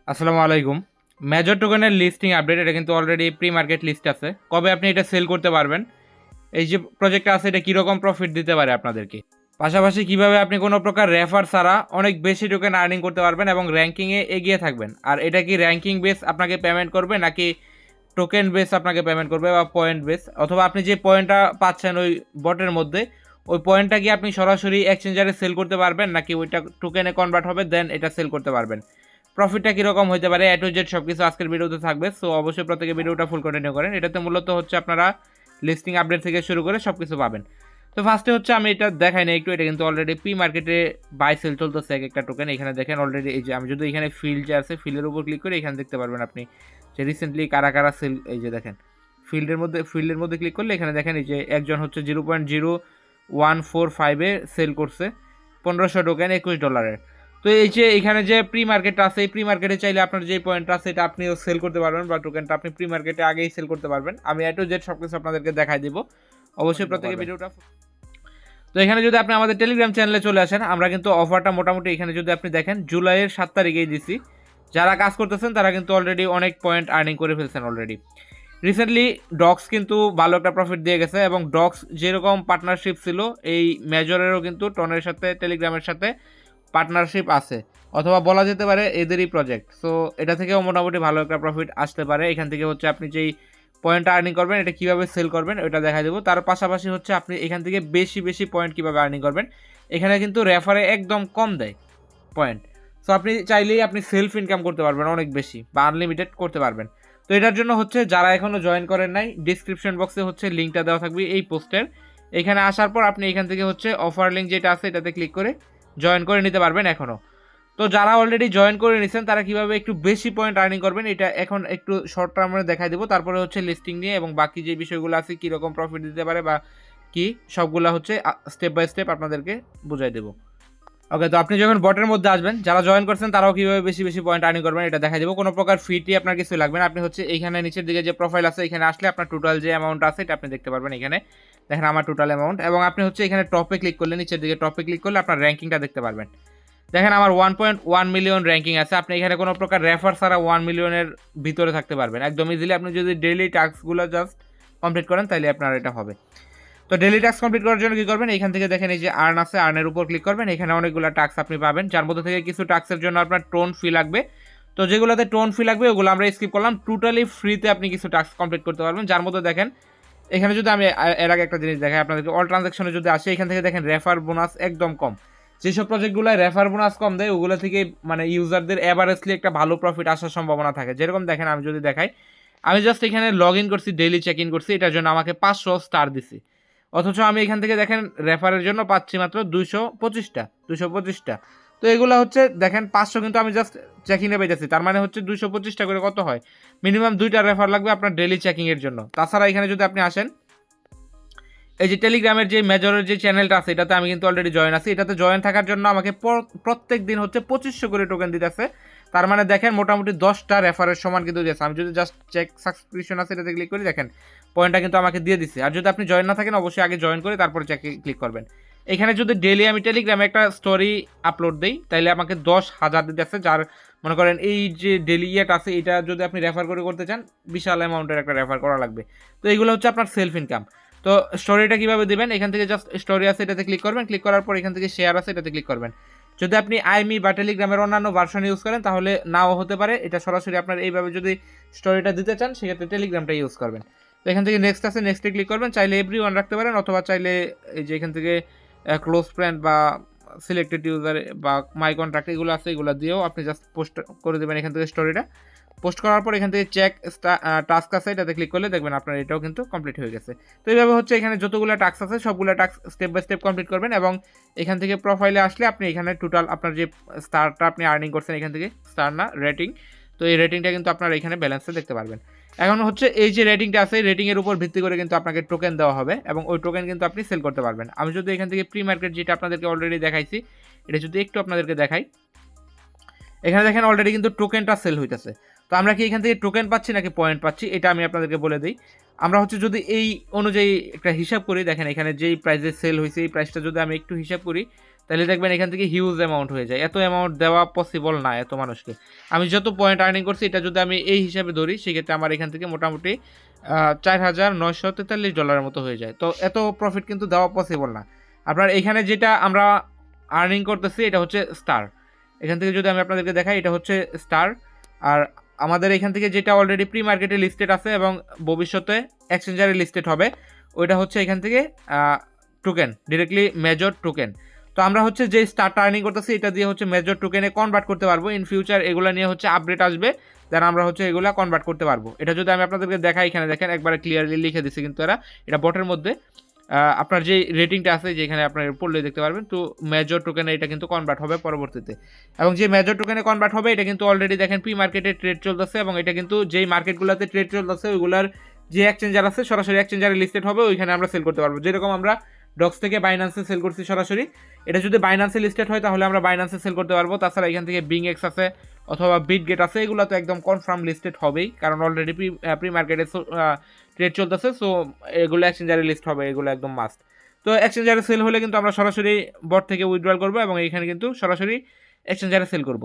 আসসালামু আলাইকুম। মেজর টোকেনের লিস্টিং আপডেট এটা কিন্তু অলরেডি প্রি মার্কেট লিস্ট আছে। কবে আপনি এটা সেল করতে পারবেন? এই যে প্রজেক্টটা আছে এটা কিরকম প্রফিট দিতে পারে আপনাদেরকে? পাশাপাশি কিভাবে আপনি কোনো প্রকার রেফার ছাড়া অনেক বেশি টোকেন আর্নিং করতে পারবেন এবং র‍্যাংকিংয়ে এগিয়ে থাকবেন। আর এটা কি র‍্যাংকিং বেস আপনাকে পেমেন্ট করবে নাকি টোকেন বেস আপনাকে পেমেন্ট করবে বা পয়েন্ট বেস? অথবা আপনি যে পয়েন্টটা পাচ্ছেন ওই বটের মধ্যে, ওই পয়েন্টটা কি আপনি সরাসরি এক্সচেঞ্জারে সেল করতে পারবেন নাকি ওইটা টোকেনে কনভার্ট হবে দেন এটা সেল করতে পারবেন? প্রফিটটা কীরকম হতে পারে A to Z সব কিছু আজকের ভিডিওতে থাকবে। সো অবশ্যই প্রত্যেকে ভিডিওটা ফুল কন্টিনিউ করেন। এটাতে মূলত হচ্ছে আপনারা লিস্টিং আপডেট থেকে শুরু করে সব কিছু পাবেন। তো ফার্স্টে হচ্ছে আমি এটা দেখাই না একটু, এটা কিন্তু অলরেডি প্রি মার্কেটে বাই সেল চলতেছে এক একটা টোকেন। এখানে দেখেন অলরেডি এই যে আমি যদি এখানে ফিল্ড যে আছে ফিল্ডের উপর ক্লিক করে এখানে দেখতে পারবেন আপনি যে রিসেন্টলি কারা কারা সেল, এই যে দেখেন ফিল্ডের মধ্যে ক্লিক করলে এখানে দেখেন এই যে একজন হচ্ছে 0.0145-এ সেল করছে 1500 টোকেন $21। তো এই যে এখানে যে প্রি মার্কেট আছে এই প্রি মার্কেটে চাইলে আপনার যে পয়েন্ট আছে এটা আপনিও সেল করতে পারবেন বা টোকেনটা আপনি প্রি মার্কেটে আগেই সেল করতে পারবেন। আমি A to Z সব কিছু আপনাদেরকে দেখাই দিব। অবশ্যই প্রত্যেকে ভিডিওটা। তো এখানে যদি আপনি আমাদের টেলিগ্রাম চ্যানেলে চলে আসেন, আমরা কিন্তু অফারটা মোটামুটি এখানে যদি আপনি দেখেন জুলাইয়ের 7 তারিখেই দিছি। যারা কাজ করতেছেন তারা কিন্তু অলরেডি অনেক পয়েন্ট আর্নিং করে ফেলছেন অলরেডি। রিসেন্টলি ডক্স কিন্তু ভালো একটা প্রফিট দিয়ে গেছে এবং ডক্স যেরকম পার্টনারশিপ ছিল এই মেজরেরও কিন্তু টনের সাথে টেলিগ্রামের সাথে পার্টনারশিপ আছে, অথবা বলা যেতে পারে এদেরই প্রজেক্ট। সো এটা থেকেও মোটামুটি ভালো একটা প্রফিট আসতে পারে। এখান থেকে হচ্ছে আপনি যেই পয়েন্টটা আর্নিং করবেন এটা কীভাবে সেল করবেন ওটা দেখা দেবো। তার পাশাপাশি হচ্ছে আপনি এখান থেকে বেশি বেশি পয়েন্ট কীভাবে আর্নিং করবেন। এখানে কিন্তু রেফারে একদম কম দেয় পয়েন্ট। সো আপনি চাইলেই আপনি সেলফ ইনকাম করতে পারবেন অনেক বেশি বা আনলিমিটেড করতে পারবেন। তো এটার জন্য হচ্ছে যারা এখনও জয়েন করেন নাই, ডিসক্রিপশন বক্সে হচ্ছে লিঙ্কটা দেওয়া থাকবে এই পোস্টের। এখানে আসার পর আপনি এখান থেকে হচ্ছে অফার লিঙ্ক যেটা আছে এটাতে ক্লিক করে জয়েন করে নিতে পারবেন এখনও। তো যারা অলরেডি জয়েন করে নিয়েছেন তারা কীভাবে একটু বেশি পয়েন্ট আর্নিং করবেন এটা এখন একটু শর্ট টার্মে দেখাই দেবো। তারপরে হচ্ছে লিস্টিং নিয়ে এবং বাকি যে বিষয়গুলো আছে কীরকম প্রফিট দিতে পারে বা কি সবগুলো হচ্ছে স্টেপ বাই স্টেপ আপনাদেরকে বুঝাই দেবো। ওকে, তো আপনি যখন বটের মধ্যে আসবেন, যারা জয়েন করছেন তারাও কীভাবে বেশি বেশি পয়েন্ট আর্নিং করবেন এটা দেখা দেবো। কোনো প্রকার ফিটি আপনার কিছু লাগবে না। আপনি হচ্ছে এইখানে নিচের দিকে যে প্রোফাইল আছে এখানে আসলে আপনার টোটাল যে অ্যামাউন্ট আছে এটা আপনি দেখতে পারবেন। এখানে দেখেন আমার টোটাল অ্যামাউন্ট, এবং আপনি হচ্ছে এখানে টপে ক্লিক করলে নিচের দিকে টপে ক্লিক করলে আপনার র্যাঙ্কিংটা দেখতে পারবেন। দেখেন আমার 1.1 মিলিয়ন র্যাঙ্কিং আছে। আপনি এখানে কোনো প্রকার রেফার ছাড়া 1 মিলিয়নের ভিতরে থাকতে পারবেন একদম ইজিলি। আপনি যদি ডেইলি টাস্কগুলো জাস্ট কমপ্লিট করেন তাহলে আপনার এটা হবে। তো ডেইলি টাস্ক কমপ্লিট করার জন্য কী করবেন, এখান থেকে দেখেন এই যে আর্ন আছে, আর্নের উপর ক্লিক করবেন। এখানে অনেকগুলো টাস্ক আপনি পাবেন, যার মধ্যে থেকে কিছু টাস্কের জন্য আপনার টোন ফি লাগবে। তো যেগুলোতে টোন ফি লাগবে ওগুলো আমরা স্কিপ করলাম। টোটালি ফ্রিতে আপনি কিছু টাস্ক কমপ্লিট করতে পারবেন, যার মধ্যে দেখেন এখানে যদি আমি এর আগে একটা জিনিস দেখাই আপনাদেরকে, অল ট্রানজ্যাকশনে যদি আসে এখান থেকে দেখেন রেফার বোনাস একদম কম। যেসব প্রজেক্টগুলোয় রেফার বোনাস কম দেয় ওগুলো থেকে মানে ইউজারদের অ্যাভারেজলি একটা ভালো প্রফিট আসার সম্ভাবনা থাকে। যেরকম দেখেন আমি যদি দেখাই, আমি জাস্ট এখানে লগ ইন করছি, ডেইলি চেক ইন করছি, এটার জন্য আমাকে 500 স্টার দিছি। অথচ আমি এখান থেকে দেখেন রেফারের জন্য পাচ্ছি মাত্র 225টা। তো এগুলো হচ্ছে দেখেন 500, কিন্তু আমি জাস্ট চেকিংয়ে পেয়েছি। তার মানে হচ্ছে 225টা করে কত হয়, মিনিমাম 2টা রেফার লাগবে আপনার ডেইলি চেকিংয়ের জন্য। তাছাড়া এখানে যদি আপনি আসেন, এই যে টেলিগ্রামের যে মেজরের যে চ্যানেলটা আছে এটাতে আমি কিন্তু অলরেডি জয়েন আছি। এটাতে জয়েন থাকার জন্য আমাকে প্রত্যেক দিন হচ্ছে 2500 করে টোকেন দিতেছে। তার মানে দেখেন মোটামুটি 10টা রেফারের সমান কিন্তু দিয়েছে। আমি যদি জাস্ট চেক সাবস্ক্রিপশন আছে এটাতে ক্লিক করি, দেখেন পয়েন্টটা কিন্তু আমাকে দিয়ে দিচ্ছে। আর যদি আপনি জয়েন না থাকেন অবশ্যই আগে জয়েন করে তারপরে চেকে ক্লিক করবেন। এখানে যদি ডেইলি আমি টেলিগ্রামে একটা স্টোরি আপলোড দিই তাহলে আমাকে 10,000 দিতেছে, যার মনে করেন এই যে ডেইলি ইয়েট আছে এটা যদি আপনি রেফার করে করতে চান বিশাল অ্যামাউন্টের একটা রেফার করা লাগবে। তো এইগুলো হচ্ছে আপনার সেলফ ইনকাম। তো স্টোরিটা কীভাবে দেবেন, এখান থেকে জাস্ট স্টোরি আছে এটাতে ক্লিক করবেন। ক্লিক করার পর এখান থেকে শেয়ার আছে এটাতে ক্লিক করবেন। যদি আপনি আইমি বা টেলিগ্রামের অন্যান্য ভার্সন ইউজ করেন তাহলে নাও হতে পারে, এটা সরাসরি আপনার এইভাবে যদি স্টোরিটা দিতে চান সেক্ষেত্রে টেলিগ্রামটা ইউজ করবেন। তো এখান থেকে নেক্সট আছে, নেক্সটে ক্লিক করবেন। চাইলে এভরিওয়ান রাখতে পারেন অথবা চাইলে এই যে এখান থেকে ক্লোজ ফ্রেন্ড বা সিলেক্টেড ইউজার বা মাই কন্ট্যাক্ট এগুলো আছে, এগুলো দিয়েও আপনি জাস্ট পোস্ট করে দেবেন এখান থেকে স্টোরিটা। পোস্ট করার পর এখান থেকে চেক টাস্ক আছে এটাতে ক্লিক করলে দেখবেন আপনার এটাও কিন্তু কমপ্লিট হয়ে গেছে। তো এইভাবে হচ্ছে এখানে যতগুলো টাস্ক আছে সবগুলো task step by step complete করবেন, এবং এখান থেকে প্রোফাইলে আসলে আপনি এখানে টোটাল আপনার যে স্টারটা আপনি আর্নিং করছেন এখান থেকে স্টার না রেটিং, তো এই রেটিংটা কিন্তু আপনার এখানে ব্যালেন্সে দেখতে পারবেন। এখন হচ্ছে এই যে রেটিংটা আছে রেটিংয়ের উপর ভিত্তি করে কিন্তু আপনাকে টোকেন দেওয়া হবে এবং ওই টোকেন কিন্তু আপনি সেল করতে পারবেন। আমি যদি এখান থেকে প্রি মার্কেট যেটা আপনাদেরকে অলরেডি দেখাইছি এটা যদি একটু আপনাদেরকে দেখাই, এখানে দেখেন অলরেডি কিন্তু টোকেনটা সেল হইতেছে। তো আমরা কি এখান থেকে টোকেন পাচ্ছি নাকি পয়েন্ট পাচ্ছি এটা আমি আপনাদেরকে বলে দিই। আমরা হচ্ছে যদি এই অনুযায়ী একটা হিসাব করি, দেখেন এখানে যেই প্রাইসে সেল হয়েছে এই প্রাইসটা যদি আমি একটু হিসাব করি তাহলে দেখবেন এখান থেকে হিউজ অ্যামাউন্ট হয়ে যায়। এত অ্যামাউন্ট দেওয়া পসিবল না এত মানুষকে। আমি যত পয়েন্ট আর্নিং করছি এটা যদি আমি এই হিসাবে ধরি সেক্ষেত্রে আমার এখান থেকে মোটামুটি $4,943 মতো হয়ে যায়। তো এত প্রফিট কিন্তু দেওয়া পসিবল না। আপনার এখানে যেটা আমরা আর্নিং করতেছি এটা হচ্ছে স্টার। এখান থেকে যদি আমি আপনাদেরকে দেখাই এটা হচ্ছে স্টার। আর আমাদের এখান থেকে যেটা অলরেডি প্রি মার্কেটে লিস্টেড আছে এবং ভবিষ্যতে এক্সচেঞ্জারে লিস্টেড হবে ওইটা হচ্ছে এখান থেকে টোকেন, ডিরেক্টলি মেজর টোকেন। তো আমরা হচ্ছে যে স্টারটা আর্নিং করতেছি এটা দিয়ে হচ্ছে মেজর টোকেনে কনভার্ট করতে পারবো। ইন ফিউচার এগুলো নিয়ে হচ্ছে আপডেট আসবে, দেন আমরা হচ্ছে এগুলা কনভার্ট করতে পারবো। এটা যদি আমি আপনাদেরকে দেখাই, এখানে দেখেন একবারে ক্লিয়ারলি লিখে দিচ্ছে কিন্তু এটা বটের মধ্যে আপনার যে রেটিংটা আছে যেখানে আপনার পড়লে দেখতে পারবেন। তো মেজর টোকেনে এটা কিন্তু কনভার্ট হবে পরবর্তীতে, এবং যে মেজর টোকেনে কনভার্ট হবে এটা কিন্তু অলরেডি দেখেন প্রি মার্কেটে ট্রেড চলতেছে, এবং এটা কিন্তু যেই মার্কেটগুলোতে ট্রেড চলতেছে ওইগুলার যে এক্সচেঞ্জার আছে সরাসরি এক্সচেঞ্জারে লিস্টেড হবে, ওইখানে আমরা সেল করতে পারবো। যেরকম আমরা ডক্স থেকে বাইন্যান্সে সেল করছি সরাসরি, এটা যদি বাইন্যান্সে লিস্টেড হয় তাহলে আমরা বাইন্যান্সে সেল করতে পারবো। তাছাড়া এখান থেকে বিংএক্স আছে অথবা বিটগেট আছে, এগুলো তো একদম কনফার্ম লিস্টেড হবেই, কারণ অলরেডি প্রি মার্কেটে ট্রেড চলতেছে। সো এগুলো এক্সচেঞ্জারে লিস্ট হবে, এগুলো একদম মাস্ট। তো এক্সচেঞ্জারে সেল হলে কিন্তু আমরা সরাসরি বট থেকে উইথড্রল করবো এবং এখানে কিন্তু সরাসরি এক্সচেঞ্জারে সেল করব।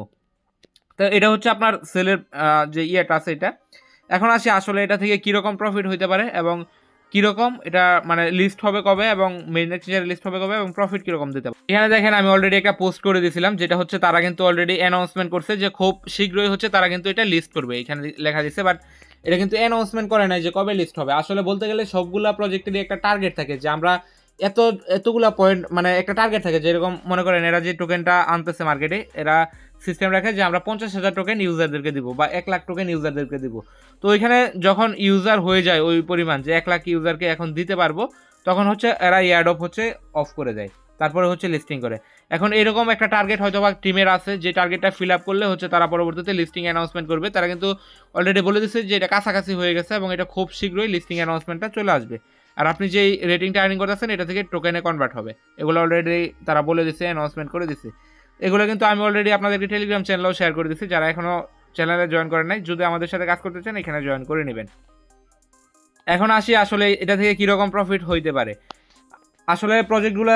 তো এটা হচ্ছে আপনার সেলের যে ইয়েটা আছে এটা। এখন আসি আসলে এটা থেকে কীরকম প্রফিট হইতে পারে এবং কীরকম এটা মানে লিস্ট হবে কবে এবং মেইন এক্সচেঞ্জারে লিস্ট হবে কবে এবং প্রফিট কীরকম দিতে পারে। এখানে দেখেন আমি অলরেডি একটা পোস্ট করে দিয়েছিলাম, যেটা হচ্ছে তারা কিন্তু অলরেডি অ্যানাউন্সমেন্ট করছে যে খুব শীঘ্রই হচ্ছে তারা কিন্তু এটা লিস্ট করবে, এখানে লেখা দিচ্ছে। বাট এটা কিন্তু অ্যানাউন্সমেন্ট করে নাই যে কবে লিস্ট হবে। আসলে বলতে গেলে সবগুলা প্রজেক্টেরই একটা টার্গেট থাকে যে আমরা এতগুলা পয়েন্ট, মানে একটা টার্গেট থাকে। যেরকম মনে করেন এরা যে টোকেনটা আনতেছে মার্কেটে, এরা সিস্টেম রাখে যে আমরা 50,000 টোকেন ইউজারদেরকে দিব বা 1,00,000 টোকেন ইউজারদেরকে দিব। তো ওইখানে যখন ইউজার হয়ে যায় ওই পরিমাণ যে 1,00,000 ইউজারকে এখন দিতে পারবো, তখন হচ্ছে এরা এয়ারড্রপ হচ্ছে অফ করে দেয়, তারপরে হচ্ছে লিস্টিং করে। এখন এরকম একটা টার্গেট হয়তো বা টিমের আছে, যে টার্গেটটা ফিল আপ করলে হচ্ছে তারা পরবর্তীতে লিস্টিং অ্যানাউন্সমেন্ট করবে। তারা কিন্তু অলরেডি বলে দিচ্ছে যে এটা কাছাকাছি হয়ে গেছে এবং এটা খুব শীঘ্রই লিস্টিং অ্যানাউন্সমেন্টটা চলে আসবে। আর আপনি যেই রেটিংটা আর্নিং করতেছেন এটা থেকে টোকেনে কনভার্ট হবে, এগুলো অলরেডি তারা বলে দিচ্ছে, অ্যানাউন্সমেন্ট করে দিচ্ছে। এগুলো কিন্তু আমি অলরেডি আপনাদেরকে টেলিগ্রাম চ্যানেলেও শেয়ার করে দিচ্ছি, যারা এখনও চ্যানেলে জয়েন করেন নাই, যদি আমাদের সাথে কাজ করতে চান এখানে জয়েন করে নেবেন। এখন আসি আসলে এটা থেকে কীরকম প্রফিট হইতে পারে। আসলে প্রজেক্টগুলো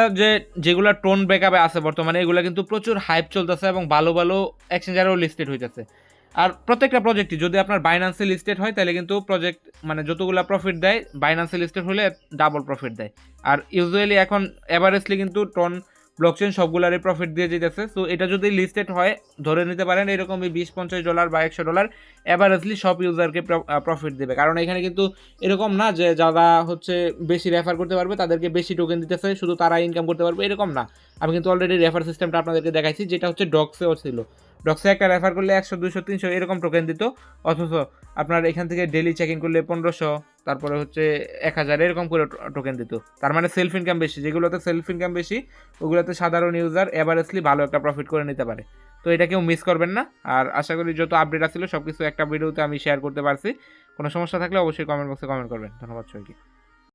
যেগুলো টোন ব্যাকআপে আছে বর্তমানে, এগুলো কিন্তু প্রচুর হাইপ চলতেছে এবং ভালো ভালো এক্সচেঞ্জারেও লিস্টেড হইতেছে। আর প্রত্যেকটা প্রজেক্টই যদি আপনার বাইন্যান্সে লিস্টেড হয় তাহলে কিন্তু প্রজেক্ট মানে যতগুলো প্রফিট দেয় বাইন্যান্সে লিস্টেড হলে ডাবল প্রফিট দেয়। আর ইউজুয়ালি এখন এভারেজলি কিন্তু টোন ব্লকচেন সবগুলারই প্রফিট দিয়ে যেতেছে। সো এটা যদি লিস্টেড হয় ধরে নিতে পারেন এরকমই $20-50 বা $100 এভারেজলি সব ইউজারকে প্রফিট দেবে। কারণ এখানে কিন্তু এরকম না যে যারা হচ্ছে বেশি রেফার করতে পারবে তাদেরকে বেশি টোকেন দিতেছে শুধু তারা ইনকাম করতে পারবে, এরকম না। আমি কিন্তু অলরেডি রেফার সিস্টেমটা আপনাদেরকে দেখাইছি, যেটা হচ্ছে ডক্সেও ছিল। ডক্সে একটা রেফার করলে 100, 200, 300 এরকম টোকেন দিত, অথচ আপনার এখান থেকে ডেলি চেক ইন করলে 1500, তারপরে হচ্ছে 1000 এরকম করে টোকেন দিত। তার মানে সেলফ ইনকাম বেশি, যেগুলোতে সেলফ ইনকাম বেশি ওগুলোতে সাধারণ ইউজার এভারেজলি ভালো একটা প্রফিট করে নিতে পারে। তো এটা কেউ মিস করবেন না। আর আশা করি যত আপডেট আসছিল সব কিছু একটা ভিডিওতে আমি শেয়ার করতে পারছি। কোনো সমস্যা থাকলে অবশ্যই কমেন্ট বক্সে কমেন্ট করবেন। ধন্যবাদ সবাইকে।